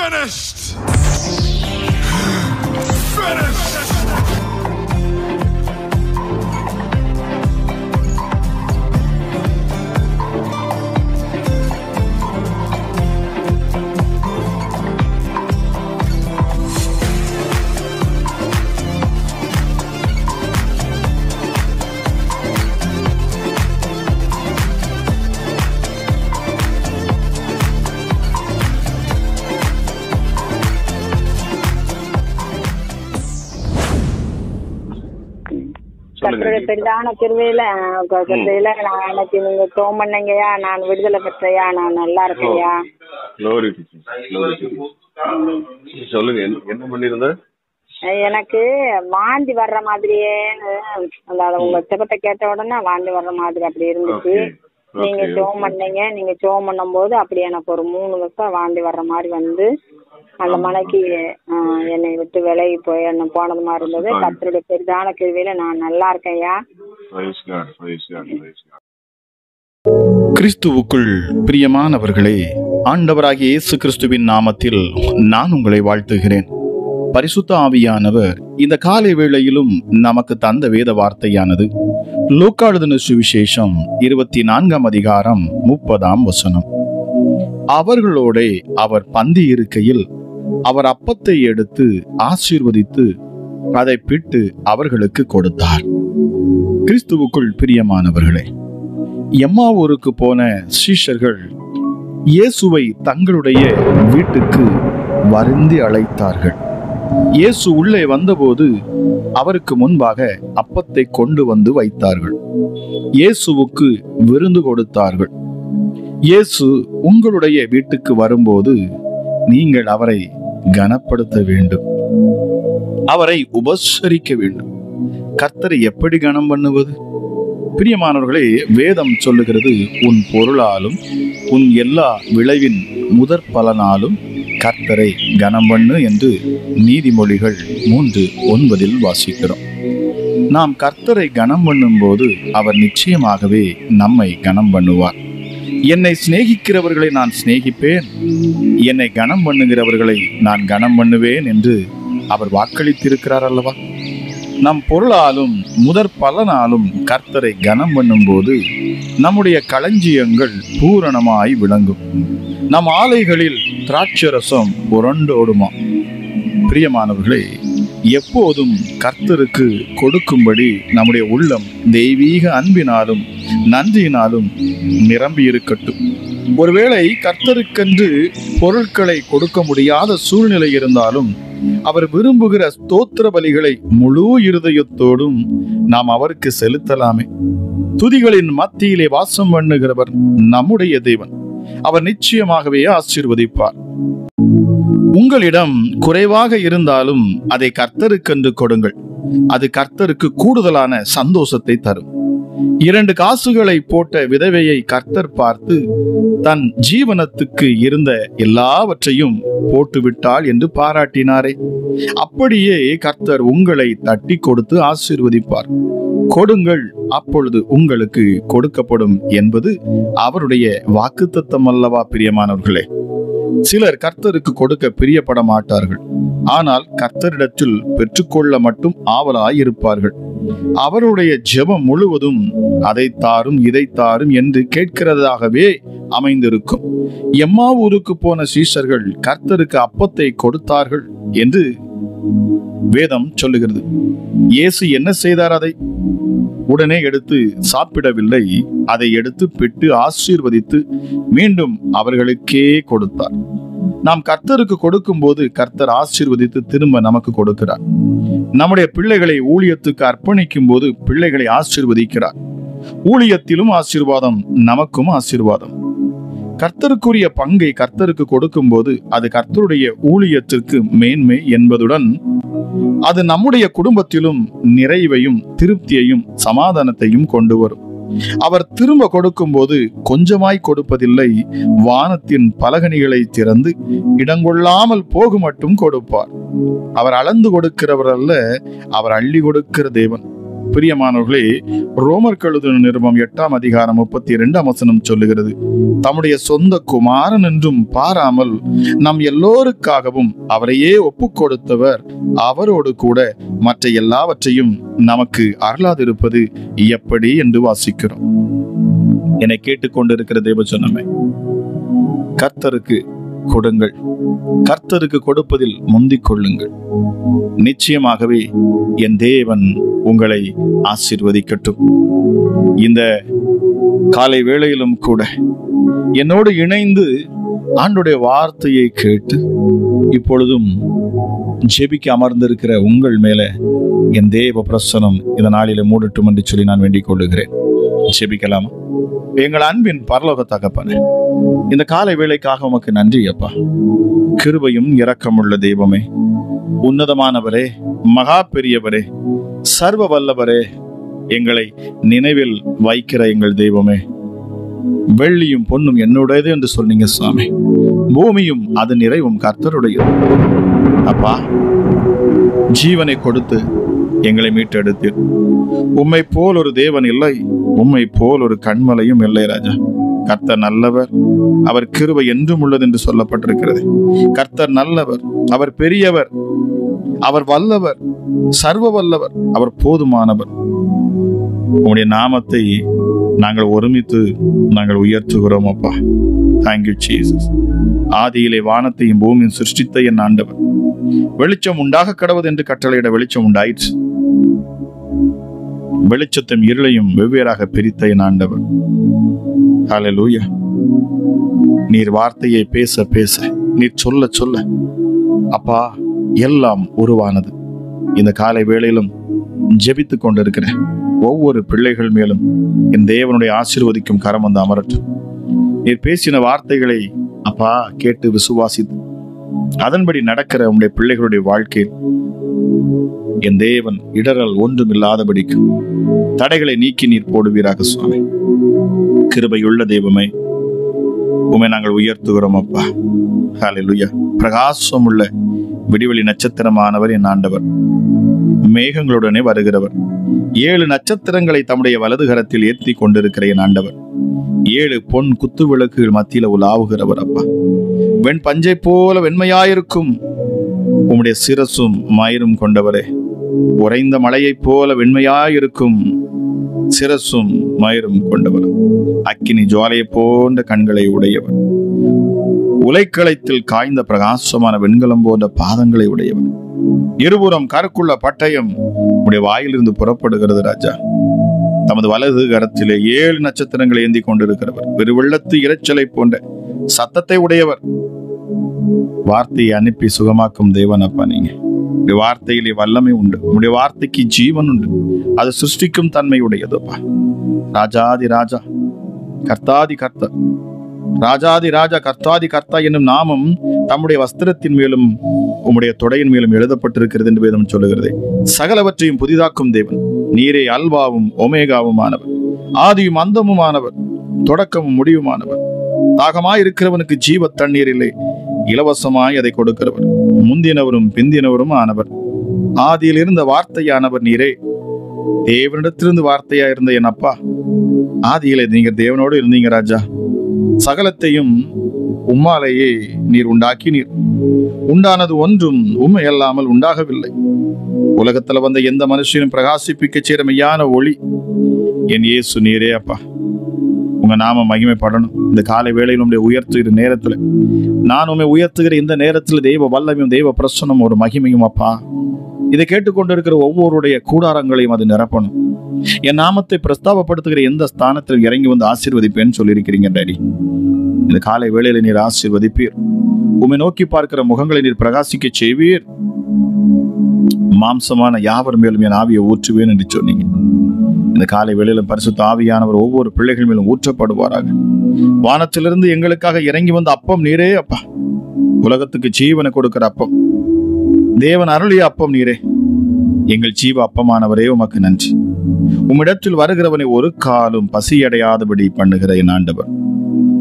finished. Finished. பெரிதான திருவையில நான் எனக்கு நீங்க ஜெபம் பண்ணீங்கயா, நான் விடுதலை பெற்றையா, நான் நல்லா இருக்கையா. சொல்லுங்க, என்ன பண்ணிருந்த? எனக்கு வாந்தி வர்ற மாதிரியே, உங்க ஜெபத்தை கேட்ட உடனே வாந்தி வர்ற மாதிரி அப்படி இருந்துச்சு. நீங்க ஜெபம் பண்ணீங்க, நீங்க ஜெபம் பண்ணும் போது அப்படி எனக்கு ஒரு 3 வருஷம் வாந்தி வர்ற மாதிரி வந்து அந்த மலைக்கு என்னை விட்டு விலகி போய் என்ன போனது மாதிரி இருந்தது. கர்த்தருடைய பெரிதான கிருபையில நான் நல்லா இருக்கேன்யா. கிறிஸ்துவுக்குள் பிரியமானவர்களே, ஆண்டவராகிய இயேசு கிறிஸ்துவின் நாமத்தில் நான் உங்களை வாழ்த்துகிறேன். பரிசுத்த ஆவியானவர் இந்த காலை வேளையிலும் நமக்கு தந்த வேத வார்த்தையானது லூக்கா எழுதின சுவிசேஷம் 24ஆம் அதிகாரம் 30ஆம் வசனம். அவர்களோடே அவர் பந்தி இருக்கையில் அவர் அப்பத்தை எடுத்து ஆசீர்வதித்து அதை பிட்டு அவர்களுக்கு கொடுத்தார். கிறிஸ்துவுக்குள் பிரியமானவர்களே, எம்மாவூருக்கு போன சீஷர்கள் இயேசுவை தங்களுடைய வீட்டுக்கு வருந்தி அழைத்தார்கள். இயேசு உள்ளே வந்தபோது அவருக்கு முன்பாக அப்பத்தை கொண்டு வந்து வைத்தார்கள். இயேசுவுக்கு விருந்து கொடுத்தார்கள். இயேசு உங்களுடைய வீட்டுக்கு வரும்போது நீங்கள் அவரை கனப்படுத்த வேண்டும், அவரை உபசரிக்க வேண்டும். கர்த்தரை எப்படி கனம் பண்ணுவது? பிரியமானவர்களே, வேதம் சொல்லுகிறது, உன் பொருளாலும் உன் எல்லா விளைவின் முதற் பலனாலும் கர்த்தரை கனம் பண்ணு என்று நீதிமொழிகள் 3:9 வாசிக்கிறோம். நாம் கர்த்தரை கனம் பண்ணும் போது அவர் நிச்சயமாகவே நம்மை கனம் பண்ணுவார். என்னை சிநேகிக்கிறவர்களை நான் சிநேகிப்பேன், என்னை கனம் பண்ணுகிறவர்களை நான் கனம் பண்ணுவேன் என்று அவர் வாக்களித்திருக்கிறார் அல்லவா? நம் பொருளாலும் முதற் பலனாலும் கர்த்தரை கனம் பண்ணும் போது நம்முடைய களஞ்சியங்கள் பூரணமாய் விளங்கும். நம் ஆலைகளில் திராட்சரசம் புரண்டோடுமா? பிரியமானவர்களே, எப்போதும் கர்த்தருக்கு கொடுக்கும்படி நம்முடைய உள்ளம் தெய்வீக அன்பினாலும் நன்றியினாலும் நிரம்பி இருக்கட்டும். ஒருவேளை கர்த்தருக்கென்று பொருட்களை கொடுக்க முடியாத சூழ்நிலை இருந்தாலும் அவர் விரும்புகிற ஸ்தோத்திர பலிகளை முழு இருதயத்தோடும் நாம் அவருக்கு செலுத்தலாமே. துதிகளின் மத்தியிலே வாசம் பண்ணுகிறவர் நம்முடைய தேவன். அவர் நிச்சயமாகவே ஆசீர்வதிப்பார். உங்களிடம் குறைவாக இருந்தாலும் அதை கர்த்தருக்கென்று கொடுங்கள். அது கர்த்தருக்கு கூடுதலான சந்தோஷத்தை தரும். 2 காசுகளை போட்ட விதவையை கர்த்தர் பார்த்து தன் ஜீவனத்துக்கு இருந்த எல்லாவற்றையும் போட்டுவிட்டாள் என்று பாராட்டினாரே. அப்படியே கர்த்தர் உங்களை தட்டி கொடுத்து ஆசீர்வதிப்பார். கொடுங்கள், அப்பொழுது உங்களுக்கு கொடுக்கப்படும் என்பது அவருடைய வாக்குத்தத்தம் அல்லவா? பிரியமானவர்களே, சிலர் கர்த்தருக்கு கொடுக்க பிரியப்பட மாட்டார்கள். ஆனால் கர்த்தரிடத்தில் பெற்றுக்கொள்ள மட்டும் ஆவலாயிருப்பார்கள். அவருடைய ஜெபம் முழுவதும் அதை தாரும் இதை தாரும் என்று கேட்கிறதாகவே அமைந்திருக்கும். எம்மாவூருக்கு போன சீஷர்கள் கர்த்தருக்கு அப்பத்தை கொடுத்தார்கள் என்று வேதம் சொல்லுகிறது. இயேசு என்ன செய்தார்? அதை உடனே எடுத்து சாப்பிடவில்லை. அதை எடுத்து பிட்டு ஆசீர்வதித்து மீண்டும் அவர்களுக்கே கொடுத்தார். நாம் கர்த்தருக்கு கொடுக்கும் போது கர்த்தர் ஆசீர்வதித்து திரும்ப நமக்கு கொடுக்கிறார். நம்முடைய பிள்ளைகளை ஊழியத்துக்கு அர்ப்பணிக்கும் போது பிள்ளைகளை ஆசீர்வதிக்கிறார். ஊழியத்திலும் ஆசீர்வாதம், நமக்கும் ஆசீர்வாதம். கர்த்தருக்குரிய பங்கை கர்த்தருக்கு கொடுக்கும் போது அது கர்த்தருடைய ஊழியத்திற்கு மேன்மை என்பதுடன் அது நம்முடைய குடும்பத்திலும் நிறைவையும் திருப்தியையும் சமாதானத்தையும் கொண்டு வரும். அவர் திரும்ப கொடுக்கும் போது கொஞ்சமாய் கொடுப்பதில்லை, வானத்தின் பலகணிகளை திறந்து இடங்கொள்ளாமல் போகு மட்டும் கொடுப்பார். அவர் அளந்து கொடுக்கிறவர் அல்ல, அவர் அள்ளி கொடுக்கிற தேவன். பிரியமானவர்களே, ரோமர் கழுதின நிருபம் 8ஆம் அதிகாரம் 32ஆம் வசனம் சொல்லுகிறது, தம்முடைய சொந்த குமாரன் என்றும் பாராமல் நம் எல்லோருக்காகவும் அவரையே ஒப்புக் கொடுத்தவர் அவரோடு கூட மற்ற எல்லாவற்றையும் நமக்கு அருளாதிருப்பது எப்படி என்று வாசிக்கிறோம். என்னை கேட்டுக்கொண்டிருக்கிற தேவ ஜனமே, கர்த்தருக்கு கொடுங்கள், கர்த்தருக்கு கொடுப்பதில் முந்திக் கொள்ளுங்கள். நிச்சயமாகவே என் தேவன் உங்களை ஆசீர்வதிக்கட்டும். இந்த காலை வேளையிலும் கூட என்னோடு இணைந்து ஆண்டுடைய வார்த்தையை கேட்டு இப்பொழுதும் ஜெபிக்க அமர்ந்திருக்கிற உங்கள் மேல என் தேவ பிரசனம் இந்த நாளிலே மூடட்டும் என்று சொல்லி நான் வேண்டிக் கொள்ளுகிறேன். ஜெபிக்கலாமா? எங்கள் அன்பின் பரலோக தகப்பனே, இந்த காலை வேளைக்காக உமக்கு நன்றி அப்பா. கிருபையும் இரக்கமுள்ள தெய்வமே, உன்னதமானவரே, மகா பெரியவரே, சர்வ வல்லவரே, எங்களை நினைவில் வைக்கிற எங்கள் தெய்வமே, வெள்ளியும் பொன்னும் என்னுடையது என்று சொன்னீங்க சுவாமி. பூமியும் அது நிறைவும் கர்த்தருடையது அப்பா. ஜீவனை கொடுத்து எங்களை மீட்டெடுத்தீர். உம்மை போல் ஒரு தேவன் இல்லை, உம்மை போல் ஒரு கண்மலையும் இல்லை ராஜா. கர்த்தர் நல்லவர், அவர் கிருபை என்றும் உள்ளது என்று சொல்லப்பட்டிருக்கிறது. கர்த்தர் நல்லவர், அவர் பெரியவர், அவர் வல்லவர், சர்வ வல்லவர், அவர் போதுமானவர். உம்முடைய நாமத்தை நாங்கள் ஒருமித்து நாங்கள் உயர்த்துகிறோம் அப்பா. Thank you Jesus. ஆதியிலே வானத்தையும் பூமியும் சிருஷ்டித்த என் ஆண்டவர், வெளிச்சம் உண்டாக கடவுது என்று கட்டளையிட வெளிச்சம் உண்டாயிற்று. வெளிச்சத்தையும் இருளையும் வெவ்வேறாக பிரித்த என் ஆண்டவர். ஹல்லேலூயா. நீர் வார்த்தையை பேச பேச, நீர் சொல்ல சொல்ல அப்பா எல்லாம் உருவானது. இந்த காலை வேளையிலும் ஜெபித்துக் கொண்டிருக்கிற ஒவ்வொரு பிள்ளைகள் மேலும் என் தேவனுடைய ஆசீர்வதிக்கும் கரம் வந்து அமரட்டும். நீர் பேசின வார்த்தைகளை அப்பா கேட்டு விசுவாசித்து அதன்படி நடக்கிற உங்களுடைய பிள்ளைகளுடைய வாழ்க்கையில் என் தேவன் இடரல் ஒன்றும் இல்லாதபடிக்கும் தடைகளை நீக்கி நீர் போடுவீராக சுவாமி. கிருபையுள்ள தெய்வமே, உம்மை நாங்கள் உயர்த்துகிறோம் அப்பா. ஹல்லேலூயா. பிரகாசம் உள்ள விடிவெளி நட்சத்திரமானவர் என் ஆண்டவர், மேகங்களுடனே வருகிறவர், 7 நட்சத்திரங்களை தம்முடைய வலது கரத்தில் ஏற்றி கொண்டிருக்கிற என் ஆண்டவர், 7 பொன் குத்து விளக்குகள் மத்தியில உலாவுகிறவர் அப்பா. வெண் பஞ்சை போல வெண்மையாயிருக்கும் உம்முடைய சிரசும் மயிரும் கொண்டவரே, உறைந்த மலையைப் போல வெண்மையாயிருக்கும் சிரசும் மயிரும் கொண்டவர், அக்கினி ஜுவாலையை போன்ற கண்களை உடையவர், உலைக்களத்தில் காய்ந்த பிரகாசமான வெண்கலம் போன்ற பாதங்களை உடையவர், இருபுறம் கருக்குள்ள பட்டயம் உடைய வாயிலிருந்து புறப்படுகிறது ராஜா. தமது வலது கரத்திலே 7 நட்சத்திரங்களை ஏந்தி கொண்டிருக்கிறவர், பெருவெள்ளத்து இரைச்சலை போன்ற சத்தத்தை உடையவர், வார்த்தையை அனுப்பி சுகமாக்கும் தேவன் அப்பா. நீங்க உடைய வார்த்தையிலே வல்லமை உண்டு, உடைய வார்த்தைக்கு ஜீவன் உண்டு, அது சிருஷ்டிக்கும் தன்மை உடையதுப்பா. ராஜாதி ராஜா, கர்த்தாதி கர்த்தா, ராஜாதி ராஜா, கர்த்தாதி கர்த்தா என்னும் நாமம் தம்முடைய வஸ்திரத்தின் மேலும் உம்முடைய தொடையின் மேலும் எழுதப்பட்டிருக்கிறது என்று வேதம் சொல்லுகிறது. சகலவற்றையும் புதிதாக்கும் தேவன் நீரே அல்வாவும் ஒமேகாவும் ஆனவர், ஆதியும் அந்தமுமானவர், தொடக்கமும் முடிவுமானவர். தாகமாய் இருக்கிறவனுக்கு ஜீவ தண்ணீர் இல்லை, இலவசமாய் அதை கொடுக்கிறவர், முந்தினவரும் பிந்தினவரும் ஆனவர், ஆதியில் இருந்த வார்த்தையானவர் நீரே. தேவனிடத்திலிருந்து வார்த்தையா இருந்த என் அப்பா, ஆதியிலே நீங்க தேவனோடு இருந்தீங்க ராஜா. சகலத்தையும் உம்மாலேயே நீர் உண்டாக்கினீர். உண்டானது ஒன்றும் உம்மை அல்லாமல் உண்டாகவில்லை. உலகத்துல வந்த எந்த மனுஷனும் பிரகாசிப்பிக்க செய்ற மெய்யான ஒளி என் இயேசு நீரே அப்பா. உங்க நாம மகிமைப்படணும். இந்த காலை வேளையில் உங்களை உயர்த்துகிற நேரத்துல, நான் உண்மை உயர்த்துகிற இந்த நேரத்துல தெய்வ வல்லமையும் தெய்வ பிரசன்னம் ஒரு மகிமையும் அப்பா. இதை கேட்டுக்கொண்டிருக்கிற ஒவ்வொருடைய கூடாரங்களையும் அது நிரப்பணும். என் நாமத்தை பிரஸ்தாபப்படுத்துகிற எந்த ஸ்தானத்தில் இறங்கி வந்து ஆசீர்வதிப்பேன்னு சொல்லியிருக்கிறீங்க டாடி. இந்த காலை வேளையில நீர் ஆசீர்வதிப்பீர். உம்மை நோக்கி பார்க்கிற முகங்களை நீர் பிரகாசிக்க செய்வீர். மாம்சமான யாவர் மேலும் என் ஆவியை ஊற்றுவேன் என்று சொன்னீங்க. இந்த காலை வேளையிலும் பரிசுத்த ஆவியானவர் ஒவ்வொரு பிள்ளைகள் மேலும் ஊற்றப்படுவாராக. வானத்திலிருந்து எங்களுக்காக இறங்கி வந்த அப்பம் நீரே அப்பா. உலகத்துக்கு ஜீவனை கொடுக்கிற அப்பம், தேவன் அருளிய அப்பம் நீரே. எங்கள் ஜீவ அப்பமானவரே உமக்கு நன்றி. உம்மிடத்தில் வருகிறவனை ஒரு காலும் பசியடையாதபடி பண்ணுகிற என் ஆண்டவர்,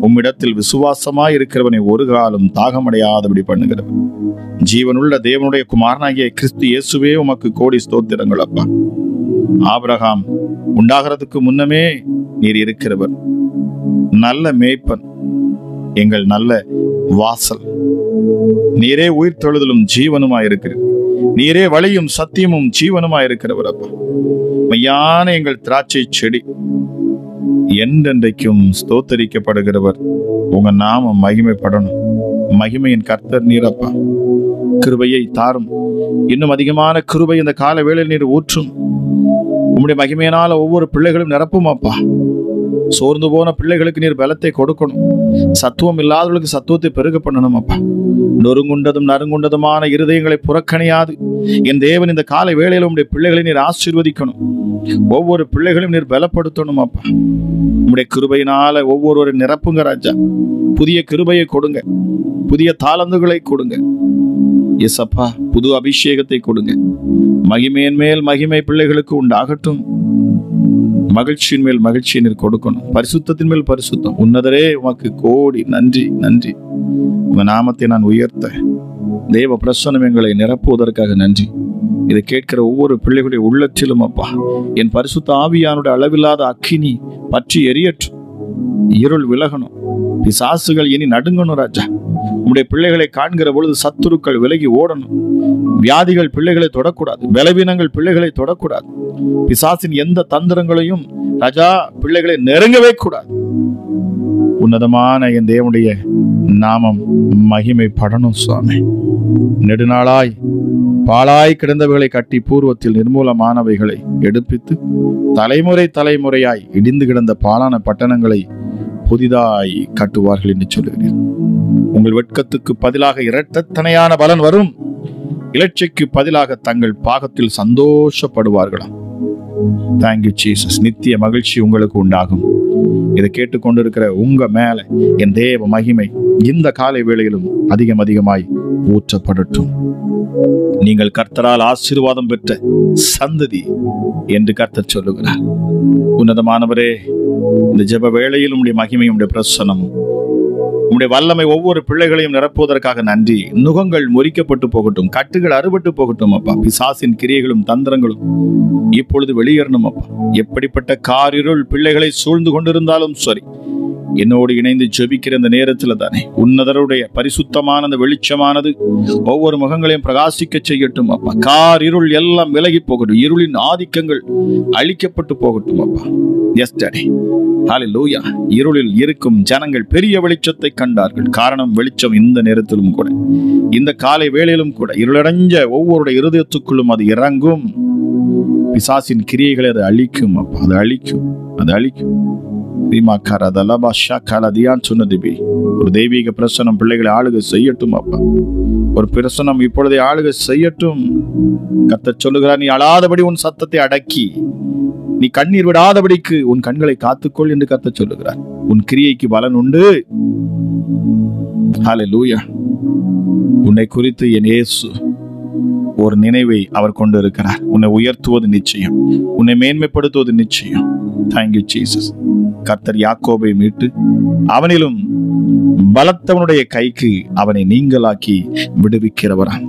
உம்மிடத்தில் விசுவாசமாய் இருக்கிறவனை ஒரு காலும் தாகமடையாதபடி பண்ணுகிறவர், ஜீவனுள்ள தேவனுடைய குமாரனாகிய கிறிஸ்து இயேசுவே உமக்கு கோடி ஸ்தோத்திரங்கள் அப்பா. ஆபிரகாம் உண்டாகிறதுக்கு முன்னமே நீர் இருக்கிறவர். நல்ல மேய்ப்பன், எங்கள் நல்ல வாசல். நீரே உயிர் தொழுதலும் ஜீவனுமாயிருக்கிறீர். நீரே வழியும் சத்தியமும் ஜீவனுமாயிருக்கிறவர். அப்பா, மெய்யான எங்கள் திராட்சை செடி, என்றென்றைக்கும் ஸ்தோத்தரிக்கப்படுகிறவர். உங்க நாமம் மகிமைப்படணும். மகிமையின் கர்த்தர் நீரப்பா. கிருபையை தாரும். இன்னும் அதிகமான கிருபை இந்த கால வேளையில் நீர் ஊற்றும். உம்முடைய மகிமையினால ஒவ்வொரு பிள்ளைகளும் நிரப்பும் அப்பா. சோர்ந்து போன பிள்ளைகளுக்கு நீர் பலத்தை கொடுக்கணும். சத்துவம் இல்லாதவர்களுக்கு சத்துவத்தை பெருக பண்ணணும் அப்பா. நொறுங்குண்டதும் நறுங்குண்டதுமான இருதயங்களை புறக்கணியாது என் தேவன் இந்த காலை வேளையில் உம்முடைய பிள்ளைகளை நீர் ஆசீர்வதிக்கணும். ஒவ்வொரு பிள்ளைகளையும் நீர் பலப்படுத்தணும் அப்பா. உம்முடைய கிருபையினால ஒவ்வொரு நிரப்புங்க ராஜா. புதிய கிருபையை கொடுங்க, புதிய தாளந்துகளை கொடுங்க எசப்பா. புது அபிஷேகத்தை கொடுங்க. மகிமையின் மேல் மகிமை பிள்ளைகளுக்கு உண்டாகட்டும். மகிழ்ச்சியின் மேல் மகிழ்ச்சியை நீர் கொடுக்கணும். பரிசுத்தத்தின் மேல் பரிசுத்தம். உன்னதரே உமக்கு கோடி நன்றி, நன்றி. உங்க நாமத்தை நான் உயர்த்த தேவ பிரசன்னம் எங்களை நிரப்புவதற்காக நன்றி. இதை கேட்கிற ஒவ்வொரு பிள்ளைகளுடைய உள்ளத்திலும் அப்பா, என் பரிசுத்த ஆவியானுடைய அளவில்லாத அக்கினி பற்றி எரியற்றும். இருள் விலகணும். பிசாசுகள் இனி நடுங்கணும் ராஜா. உம்முடைய பிள்ளைகளை காண்கிற பொழுது சத்துருக்கள் விலகி ஓடணும். வியாதிகள் பிள்ளைகளை தொடக்கூடாது. பலவீனங்கள் பிள்ளைகளை தொடக்கூடாது. பிசாசின் எந்த தந்திரங்களையும் ராஜா பிள்ளைகளை நெருங்கவே கூடாது. உன்னதமான என் தேவனுடைய நாமம் மகிமைப்படணும் சுவாமி. நெடுநாளாய் பாழாய் கிடந்தவைகளை கட்டி பூர்வத்தில் நிர்மூலமானவைகளை எடுப்பித்து தலைமுறை தலைமுறையாய் இடிந்து கிடந்த பாழான பட்டணங்களை புதிதாய் கட்டுவார்கள் என்று சொல்லுகிறேன். உங்கள் வெட்கத்துக்கு பதிலாக இரட்டத்தனையான பலன் வரும். இலட்சைக்கு பதிலாக தங்கள் பாகத்தில் சந்தோஷப்படுவார்களாம். Thank you Jesus. நித்திய மகிழ்ச்சி உங்களுக்கு உண்டாகும். இதை கேட்டுக்கொண்டிருக்கிற உங்க மேல என் தேவ மகிமை இந்த காலை வேளையிலும் அதிகம் அதிகமாய் ஊற்றப்படட்டும். நீங்கள் கர்த்தரால் ஆசீர்வாதம் பெற்ற சந்ததி என்று கர்த்தர் சொல்லுகிறார். உன்னதமானவரே, இந்த ஜெப வேளையில் உம்முடைய மகிமையும் உம்முடைய பிரசன்னமும் உம்முடைய வல்லமை ஒவ்வொரு பிள்ளைகளையும் நிரப்புவதற்காக நன்றி. நுகங்கள் முறிக்கப்பட்டு போகட்டும், கட்டுகள் அறுபட்டு போகட்டும் அப்பா. பிசாசின் கிரியைகளும் தந்திரங்களும் இப்பொழுது வெளியேறணும் அப்பா. எப்படிப்பட்ட காரிருள் பிள்ளைகளை சூழ்ந்து கொண்டிருந்தாலும் சரி, என்னோடு இணைந்து ஜெபிக்கிற இந்த நேரத்தில் தானே உன்னதருடைய பரிசுத்தமான அந்த வெளிச்சமானது ஒவ்வொரு முகங்களையும் பிரகாசிக்க செய்யட்டும் அப்பா. காரிருள் எல்லாம் விலகி போகட்டும். இருளின் ஆதிக்கங்கள் அழிக்கப்பட்டு போகட்டும் அப்பா. Yes daddy. ஹல்லேலூயா. இருளில் இருக்கும் ஜனங்கள் பெரிய வெளிச்சத்தை கண்டார்கள். காரணம், வெளிச்சம் இந்த நேரத்திலும் கூட, இந்த காலை வேளையிலும் கூட இருளடைஞ்ச ஒவ்வொருடைய இருதயத்துக்குள்ளும் அது இறங்கும். பிசாசின் கிரியைகளை அது அழிக்கும் அப்பா. அது அழிக்கும், அது அழிக்கும். ஒரு தெய்வீக பிரசனம் பிள்ளைகளை ஆளுகை செய்யட்டும் அப்பா. ஒரு பிரசனம் இப்பொழுதே ஆளுகை செய்யட்டும். கர்த்தர் சொல்லுகிறார், நீ அழாதபடி உன் சத்தத்தை அடக்கி, நீ கண்ணீர் விடாதபடிக்கு உன் கண்களை காத்துக்கொள் என்று கர்த்தர் சொல்லுகிறார். உன் கிரியைக்கு பலன் உண்டு. ஹல்லேலூயா. உன்னை குறித்து என் இயேசு ஒரு நினைவை அவர் கொண்டு இருக்கிறார். உன்னை உயர்த்துவது நிச்சயம், உன்னை மேன்மைப்படுத்துவது நிச்சயம். Thank you Jesus. கர்த்தர் யாக்கோபை மீட்டு அவனிலும் பலத்தவனுடைய கைக்கு அவனை நீங்களாக்கி விடுவிக்கிறவரான்.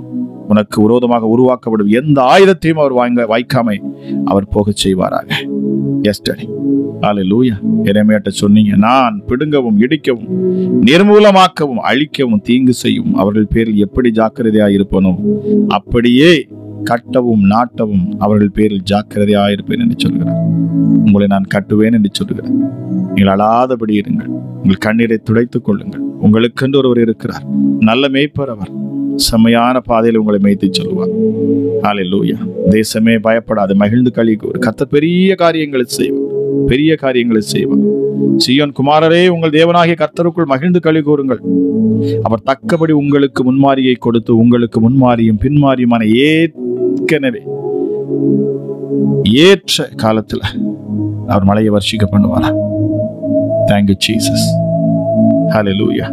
உனக்கு விரோதமாக உருவாக்கப்படும் எந்த ஆயுதத்தையும் அவர் வாய்க்காமை அவர் போக செய்வாராக. எஸ்டடி. ஹல்லேலூயா. எரேமியாட்ட சொன்னீங்க, நான் பிடுங்கவும் இடிக்கவும் நிர்மூலமாக்கவும் அழிக்கவும் தீங்கு செய்யும் அவர்கள் பேரில் எப்படி ஜாக்கிரதையாய் இருப்பனோ அப்படியே கட்டவும் நாட்டவும் அவர்கள் பேரில் ஜாக்கிரதையாய் இருப்பேன் என்று சொல்கிறார். உங்களை நான் கட்டுவேன் என்று சொல்கிறேன். நீங்கள் அழாதபடி இருங்கள். உங்கள் கண்ணீரை துடைத்துக் கொள்ளுங்கள். உங்களுக்கென்று ஒருவர் இருக்கிறார். நல்ல மேய்ப்பர். அவர் செம்மையான பாதையில் உங்களை மேய்த்து சொல்லுவார். ஹல்லேலூயா. தேசமே பயப்படாது, மகிழ்ந்து களி கூறு. கர்த்தர் பெரிய காரியங்களை செய்வார், பெரிய காரியங்களை செய்வார். சீயோன் குமாரரே, உங்கள் தேவனாகிய கர்த்தருக்குள் மகிழ்ந்து களி கூறுங்கள். அவர் தக்கபடி உங்களுக்கு முன்மாரியை கொடுத்து உங்களுக்கு முன்மாரியும் பின்மாரியுமான ஏற்கனவே ஏற்ற காலத்துல அவர் மழையை வர்ஷிக்க பண்ணுவாரா. Thank you Jesus. ஹல்லேலூயா.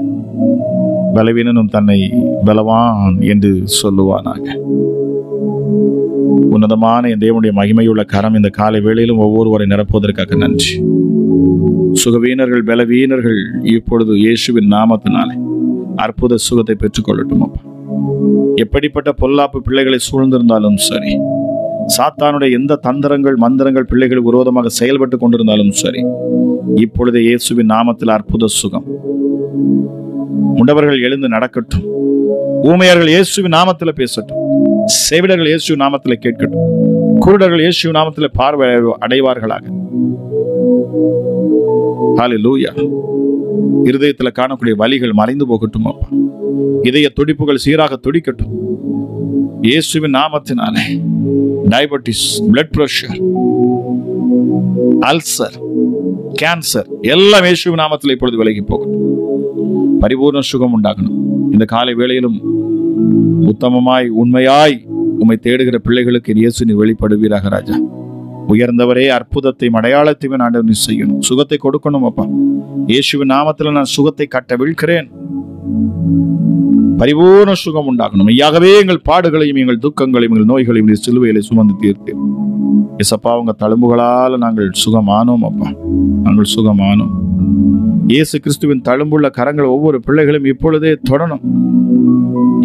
பலவீனனும் தன்னை பலவான் என்று சொல்லுவானாக. உன்னதமான என் தேவனுடைய மகிமையுள்ள கரம் இந்த காலை வேளையிலும் ஒவ்வொருவரை நிரப்புவதற்காக நன்றி. சுகவீனர்கள் பலவீனர்கள் இப்பொழுது இயேசுவின் நாமத்தினாலே அற்புத சுகத்தை பெற்றுக் கொள்ளட்டும் அப்பா. எப்படிப்பட்ட பொல்லாப்பு பிள்ளைகளை சூழ்ந்திருந்தாலும் சரி, சாத்தானுடைய எந்த தந்திரங்கள் மந்திரங்கள் பிள்ளைகளுக்கு விரோதமாக செயல்பட்டு கொண்டிருந்தாலும் சரி, இப்பொழுது இயேசுவின் நாமத்தில் அற்புத சுகம். முடவர்கள் எழுந்து நடக்கட்டும், ஊமையர்கள் இயேசுவின் நாமத்தில் பேசட்டும், செவிடர்கள் இயேசுவின் நாமத்தில் கேட்கட்டும், குருடர்கள் இயேசுவின் நாமத்தில் பார்வை அடைவார்களாக. ஹல்லேலூயா. இருதயத்தில் காணக்கூடிய வலிகள் மறைந்து போகட்டும் அப்பா. இதய துடிப்புகள் சீராக துடிக்கட்டும் இயேசுவின் நாமத்தினாலே. Diabetes, blood pressure, ulcer, cancer எல்லாம் இயேசுவின் நாமத்தில் இப்பொழுது விலகி போகட்டும். பரிபூர்ண சுகம் உண்டாகணும். இந்த காலை வேளையிலும் உத்தமமாய் உண்மையாய் உம்மை தேடுகிற பிள்ளைகளுக்கு இயேசு வெளிப்படுவீராக ராஜா. உயர்ந்தவரே, அற்புதத்தையும் அடையாளத்தையும் ஆண்டவர் செய்யணும். சுகத்தை கொடுக்கணும் அப்பா. இயேசுவின் நாமத்தில் நான் சுகத்தை கட்ட விழ்கிறேன். பரிபூர்ண சுகம் உண்டாகணும். மெய்யாகவே எங்கள் பாடுகளையும் எங்கள் துக்கங்களையும் எங்கள் நோய்களையும் சிலுவையிலே சுமந்து தீர்த்தேன். இயேசப்பா, உங்க தழும்புகளால் நாங்கள் சுகமானோம் அப்பா. நாங்கள் சுகமானோம். இயேசு கிறிஸ்துவின் தழும்புள்ள கரங்கள் ஒவ்வொரு பிள்ளைகளும் இப்பொழுதே தொடணும்.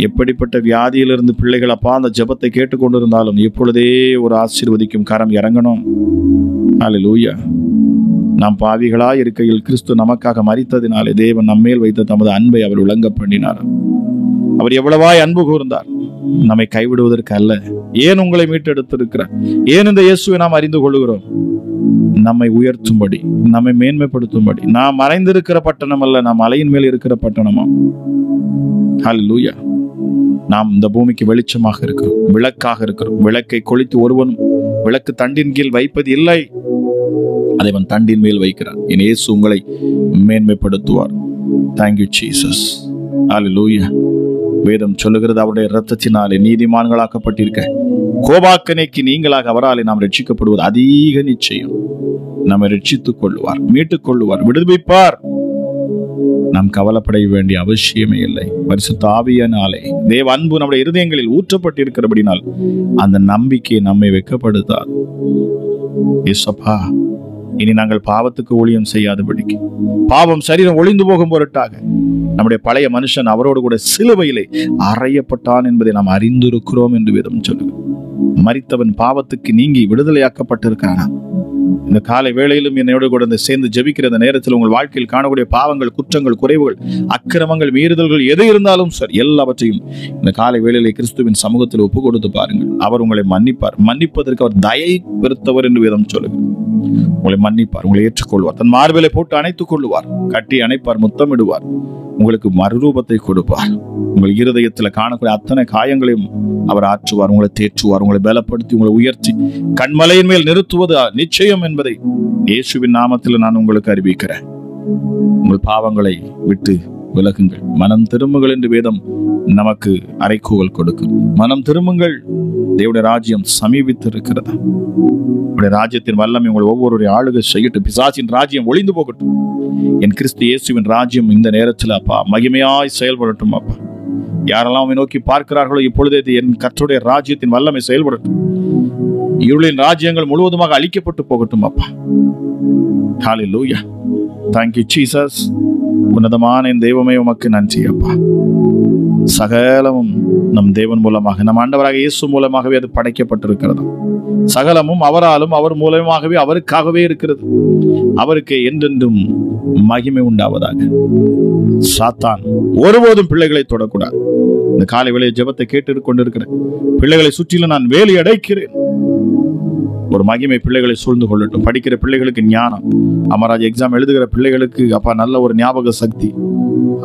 எப்படிப்பட்ட வியாதியிலிருந்து பிள்ளைகள் அப்பா அந்த ஜெபத்தை கேட்டுக்கொண்டிருந்தாலும் இப்பொழுதே ஒரு ஆசீர்வதிக்கும் கரம் இறங்கணும். ஹல்லேலூயா. நாம் பாவிகளாய் இருக்கையில் கிறிஸ்து நமக்காக மரித்ததினாலே தேவன் நம்மேல் வைத்த தமது அன்பை அவர் விளங்க பண்ணினார். அவர் எவ்வளவாய் அன்பு கூர்ந்தார், நம்மை கைவிடுவதற்கு அல்ல. ஏன் உங்களை மீட்டெடுத்திருக்கிறார்? ஏன் இந்த இயேசுவை நாம் அறிந்து கொள்கிறோம்? நம்மை உயர்த்தும்படி, நம்மை மேன்மைப்படுத்தும்படி. நாம் மறைந்திருக்கிற பட்டணம் அல்ல, நாம் மலையின் மேல் இருக்கிற பட்டணமா. ஹல்லேலூயா. நாம் இந்த பூமிக்கு வெளிச்சமாக இருக்கிறோம், விளக்காக இருக்கிறோம். விளக்கை கொளுத்தி ஒருவனும் விளக்கு தண்டின் கீழ் வைப்பது இல்லை, அதை அவன் தண்டின் மேல் வைக்கிறான். என் இயேசு உங்களை மேன்மைப்படுத்துவார். Thank you Jesus. ஹல்லேலூயா. வேதம் சொல்லுகிறது, அவருடைய இரத்தத்தினாலே நீதிமான்களாக்கப்பட்டிருக்க கோபாக்கனைக்கு நீங்களாக அவராலே நாம் ரட்சிக்கப்படுவது அதிக நிச்சயம். நம்மை ரட்சித்துக் கொள்ளுவார், மீட்டுக் கொள்ளுவார், விடுவிப்பார். நாம் கவலைப்பட வேண்டிய அவசியமே இல்லை. பரிசுத்த ஆவியினாலே தேவ அன்பு நம்முடைய இருதயங்களில் ஊற்றப்பட்டிருக்கிறபடினால் அந்த நம்பிக்கை நம்மை வெட்கப்படுத்தாது. இயேசப்பா, இனி நாங்கள் பாவத்துக்கு ஊழியம் செய்யாதபடிக்கு, பாவம் சரீரம் ஒளிந்து போகும் பொருட்டாக நம்முடைய பழைய மனுஷன் அவரோடு கூட சிலுவையிலே அறையப்பட்டான் என்பதை நாம் அறிந்திருக்கிறோம் என்று வேதம் சொல்லுகிறது. மரித்தவன் பாவத்துக்கு நீங்கி விடுதலையாக்கப்பட்டிருக்கிறானா? இந்த காலை வேளையிலும் என்னோடு கூட சேர்ந்து ஜெபிக்கிற இந்த நேரத்தில் உங்கள் வாழ்க்கையில் காணக்கூடிய பாவங்கள், குற்றங்கள், குறைவுகள், அக்கிரமங்கள், மீறுதல்கள் எது இருந்தாலும் சரி, எல்லாவற்றையும் இந்த காலை வேளையிலே கிறிஸ்துவின் சமூகத்தில் ஒப்பு கொடுத்து பாருங்கள். அவர் உங்களை மன்னிப்பார். மன்னிப்பதற்கு அவர் தயை பெருத்தவர் என்று வேதம் சொல்லுகிறது. உங்களை மன்னிப்பார், உங்களை ஏற்றுக்கொள்வார், தன் மார்பிலை போட்டு அணைத்துக் கொள்ளுவார், கட்டி அணைப்பார், முத்தமிடுவார், உங்களுக்கு மறுரூபத்தை கொடுப்பார். உங்கள் இருதயத்தில் காணக்கூடிய அத்தனை காயங்களையும் அவர் ஆற்றுவார், உங்களை தேற்றுவார், உங்களை பலப்படுத்தி உங்களை உயர்த்தி கண்மலையின் மேல் நிறுத்துவது நிச்சயம் என்பதை இயேசுவின் நாமத்தில் நான் உங்களுக்கு அறிவிக்கிறேன். உங்கள் பாவங்களை விட்டு விலகுங்கள், மனம் திரும்புங்கள் என்று வேதம் நமக்கு அறைகூவல் கொடுக்கிறது. மனம் திரும்புங்கள், தேவனுடைய ராஜ்யம் சமீபித்து இருக்கிறது. ராஜ்யத்தின் வல்லமை உங்களை ஒவ்வொரு ஆளுகை செய்யட்டும். பிசாசின் ராஜ்யம் ஒளிந்து போகட்டும். என் கிறிஸ்து இயேசுவின் ராஜ்யம் இந்த நேரத்தில் அப்பா மகிமையாய் செயல்படட்டும் அப்பா. யாரெல்லாம் நோக்கி பார்க்கிறார்களோ இப்பொழுதே என் கர்த்தருடைய ராஜ்யத்தின் வல்லமை செயல்படட்டும். இருளின் ராஜ்யங்கள் முழுவதுமாக அழிக்கப்பட்டு போகட்டும் அப்பா. ஹல்லேலூயா. Thank you Jesus. உன்னதமான என் தெய்வமே உமக்கு நன்றி அப்பா. சகலமும் நம் தேவன் மூலமாக, நம் ஆண்டவராக இயேசு மூலமாகவே அது படைக்கப்பட்டிருக்கிறது. சகலமும் அவராலும் அவர் மூலமாகவே அவருக்காகவே இருக்கிறது. அவருக்கு என்றென்றும் மகிமை உண்டாவதாக. சாத்தான் ஒருபோதும் பிள்ளைகளை தொடக்கூடாது. இந்த காலை வேளையை ஜெபத்தை கேட்டு கொண்டிருக்கிறேன் பிள்ளைகளை சுற்றிலும் நான் வேலி அடைக்கிறேன். ஒரு மகிமை பிள்ளைகளை சூழ்ந்து கொள்ளட்டும். படிக்கிற பிள்ளைகளுக்கு ஞானம், அமராஜ் எக்ஸாம் எழுதுகிற பிள்ளைகளுக்கு அப்பா நல்ல ஒரு ஞாபக சக்தி.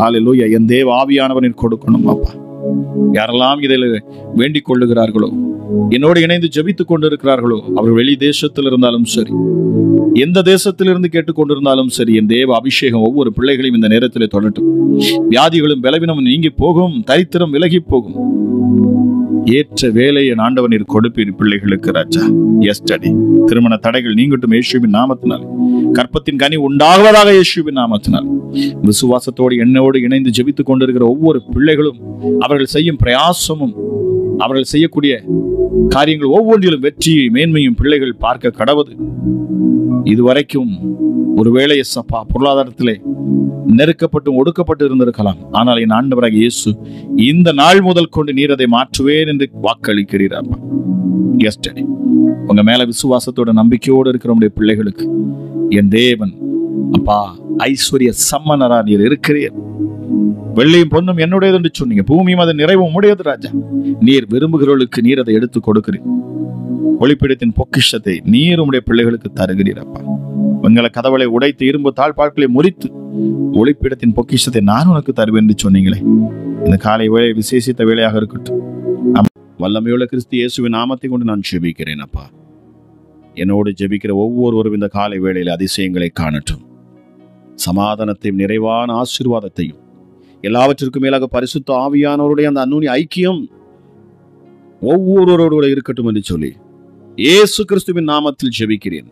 ஹல்லேலூயா. என் தேவ ஆவியானவனின் கொடுக்கணும் அப்பா. யாரெல்லாம் இதில் வேண்டிக் கொள்ளுகிறார்களோ, என்னோடு இணைந்து ஜெபித்துக் கொண்டிருக்கிறார்களோ, அவர் வெளி தேசத்தில் இருந்தாலும் சரி, எந்த தேசத்திலிருந்து கேட்டுக்கொண்டிருந்தாலும் சரி, என் தேவ அபிஷேகம் ஒவ்வொரு பிள்ளைகளையும் இந்த நேரத்தில் தொடரட்டும். வியாதிகளும் பலவீனமும் நீங்கி போகும், தரித்திரம் விலகி போகும். ஏற்ற வேலையை ஆண்டவனில் கொடுப்பீர் பிள்ளைகளுக்கு ராஜா. எஸ்டடி திருமண தடைகள் நீங்கட்டும் இயேசுவின் நாமத்தினால். கற்பத்தின் கனி உண்டாகுவதாக இயேசுவின் நாமத்தினால். விசுவாசத்தோடு என்னோடு இணைந்து ஜெபித்துக் கொண்டிருக்கிற ஒவ்வொரு பிள்ளைகளும் அவர்கள் செய்யும் பிரயாசமும் அவர்கள் செய்யக்கூடிய காரியங்கள் ஒவ்வொன்றிலும் வெற்றியும் மேன்மையும் பிள்ளைகள் பார்க்க கடவுது. இதுவரைக்கும் ஒருவேளை எஸ்அப்பா பொருளாதாரத்திலே நெருக்கப்பட்டும் ஒடுக்கப்பட்டு இருந்திருக்கலாம். ஆனால் என் ஆண்டவராகிய இயேசு இந்த நாள் முதல் கொண்டு நீர் அதை மாற்றுவேன் என்று வாக்களிக்கிறீர். எஸ்டர்டே உங்க மேல விசுவாசத்தோட நம்பிக்கையோடு இருக்கிற உடைய பிள்ளைகளுக்கு என் தேவன் அப்பா ஐஸ்வர்ய சம்மனரா நீர் இருக்கிறீர். வெள்ளியும் பொன்னும் என்னுடையது என்று சொன்னீங்க, பூமியும் அது நிறைவும் உடையது ராஜா. நீர் விரும்புகிறவர்களுக்கு நீர் அதை எடுத்து கொடுக்கிறீர். ஒளிப்பிடத்தின் பொக்கிஷத்தை நீர் உடைய பிள்ளைகளுக்கு தருகிறீர். அப்பா உங்களை கதவளை உடைத்து இரும்பு தாழ்பாட்களை முறித்து ஒளிப்பிடத்தின் பொக்கிஷத்தை நான் உனக்கு தருவேன் என்று சொன்னீங்களே, இந்த காலை வேளை விசேஷித்த வேலையாக இருக்கட்டும். வல்லமையுள்ள கிறிஸ்து இயேசுவின் நாமத்தை கொண்டு நான் ஜெபிக்கிறேன். அப்பா என்னோடு ஜெபிக்கிற ஒவ்வொருவரும் இந்த காலை வேளையில் அதிசயங்களை காணட்டும். சமாதானத்தையும் நிறைவான ஆசீர்வாதத்தையும் எல்லாவற்றிற்கும் மேலாக பரிசுத்த ஆவியானவருடைய அந்த அந்நுனி ஐக்கியம் ஒவ்வொருவரோடு இருக்கட்டும் என்று சொல்லி இயேசு கிறிஸ்துவின் நாமத்தில் ஜெபிக்கிறேன்.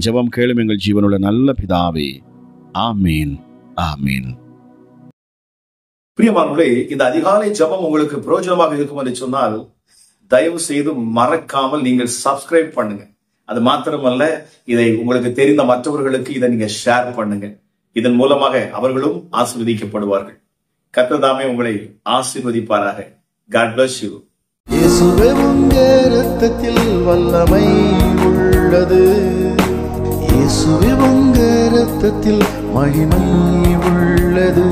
ஜெபம் கேளும் எங்கள் ஜீவனுள்ள நல்ல பிதாவே, ஆமீன் ஆமீன். பிரியமானவர்களே, இந்த அதிகாலை ஜெபம் உங்களுக்கு பிரயோஜனமாக இருக்கும் என்று சொன்னால் தயவு செய்து மறக்காமல் நீங்கள் சப்ஸ்கிரைப் பண்ணுங்க. அது மாத்திரமல்ல, இதை உங்களுக்கு தெரிந்த மற்றவர்களுக்கு இதை நீங்க ஷேர் பண்ணுங்க. இதன் மூலமாக அவர்களும் ஆசீர்வதிக்கப்படுவார்கள். கர்த்தர் தாமே உங்களை ஆசீர்வதிப்பாராக. God bless you. இயேசுவே உம்முடைய இரத்தத்தில் வல்லமை உள்ளது. இயேசுவே உம்முடைய இரத்தத்தில் மகிமை உள்ளது.